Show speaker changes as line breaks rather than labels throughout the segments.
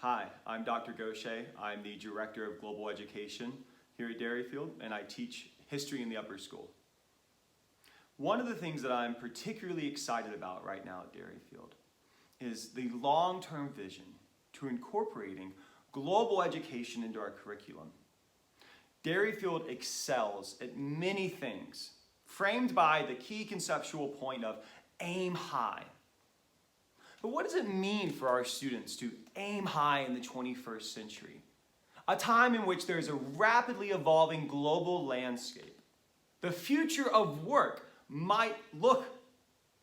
Hi, I'm Dr. Gaucher. I'm the Director of Global Education here at Derryfield, and I teach history in the upper school. One of the things that I'm particularly excited about right now at Derryfield is the long-term vision to incorporating global education into our curriculum. Derryfield excels at many things, framed by the key conceptual point of aim high. But what does it mean for our students to aim high in the 21st century? A time in which there is a rapidly evolving global landscape. The future of work might look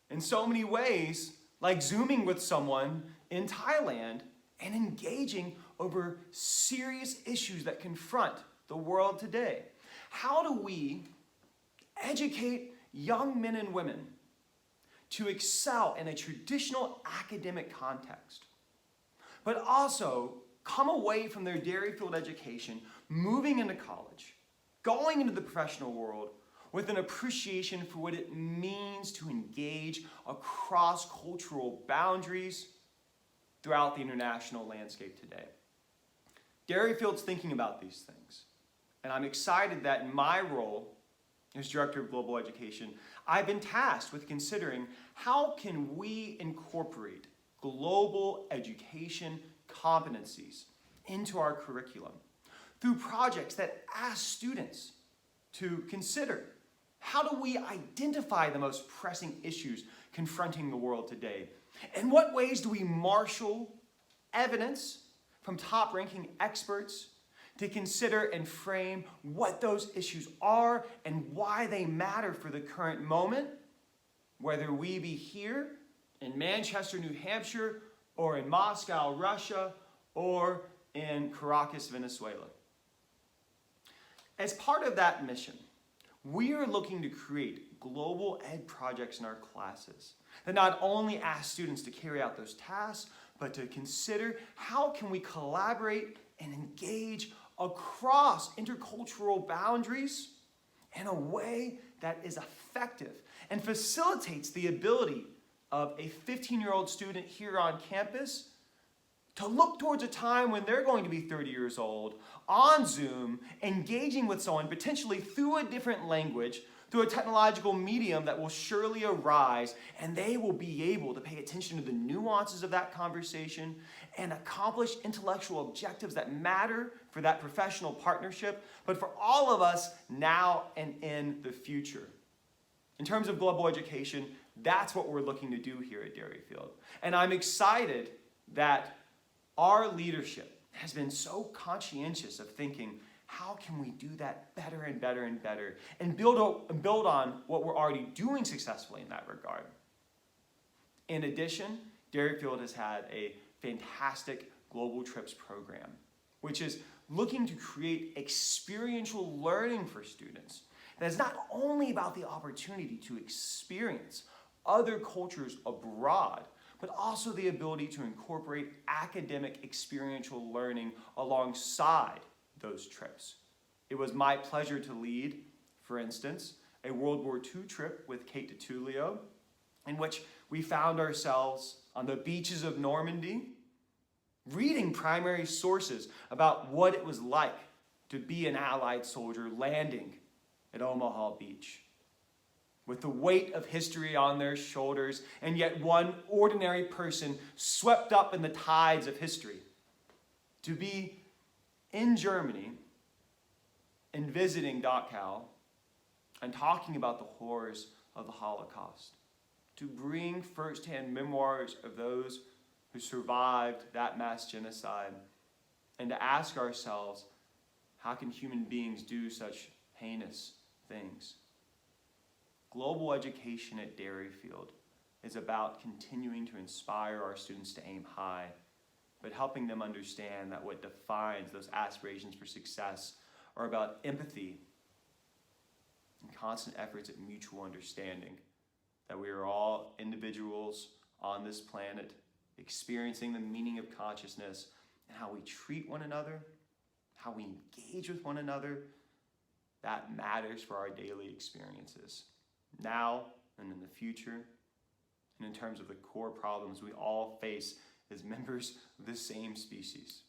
in so many ways like Zooming with someone in Thailand and engaging over serious issues that confront the world today. How do we educate young men and women to excel in a traditional academic context, but also come away from their Derryfield education, moving into college, going into the professional world with an appreciation for what it means to engage across cultural boundaries throughout the international landscape today? Derryfield's thinking about these things, and I'm excited that in my role as Director of Global Education, I've been tasked with considering how can we incorporate global education competencies into our curriculum through projects that ask students to consider how do we identify the most pressing issues confronting the world today? In what ways do we marshal evidence from top-ranking experts to consider and frame what those issues are and why they matter for the current moment, whether we be here in Manchester, New Hampshire, or in Moscow, Russia, or in Caracas, Venezuela. As part of that mission, we are looking to create global ed projects in our classes that not only ask students to carry out those tasks, but to consider how can we collaborate and engage across intercultural boundaries in a way that is effective and facilitates the ability of a 15-year-old student here on campus to look towards a time when they're going to be 30 years old, on Zoom, engaging with someone potentially through a different language, through a technological medium that will surely arise, and they will be able to pay attention to the nuances of that conversation and accomplish intellectual objectives that matter for that professional partnership, but for all of us now and in the future. In terms of global education, that's what we're looking to do here at Derryfield. And I'm excited that our leadership has been so conscientious of thinking, how can we do that better and better and better, and build on what we're already doing successfully in that regard. In addition, Derryfield has had a fantastic global trips program, which is looking to create experiential learning for students. And it's not only about the opportunity to experience other cultures abroad, but also the ability to incorporate academic experiential learning alongside those trips. It was my pleasure to lead, for instance, a World War II trip with Kate DiTullio, in which we found ourselves on the beaches of Normandy, reading primary sources about what it was like to be an Allied soldier landing at Omaha Beach, with the weight of history on their shoulders, and yet one ordinary person swept up in the tides of history. To be in Germany and visiting Dachau and talking about the horrors of the Holocaust, to bring firsthand memoirs of those who survived that mass genocide, and to ask ourselves, how can human beings do such heinous things? Global education at Derryfield is about continuing to inspire our students to aim high, but helping them understand that what defines those aspirations for success are about empathy and constant efforts at mutual understanding, that we are all individuals on this planet experiencing the meaning of consciousness, and how we treat one another, how we engage with one another, that matters for our daily experiences, now and in the future, and in terms of the core problems we all face as members of the same species.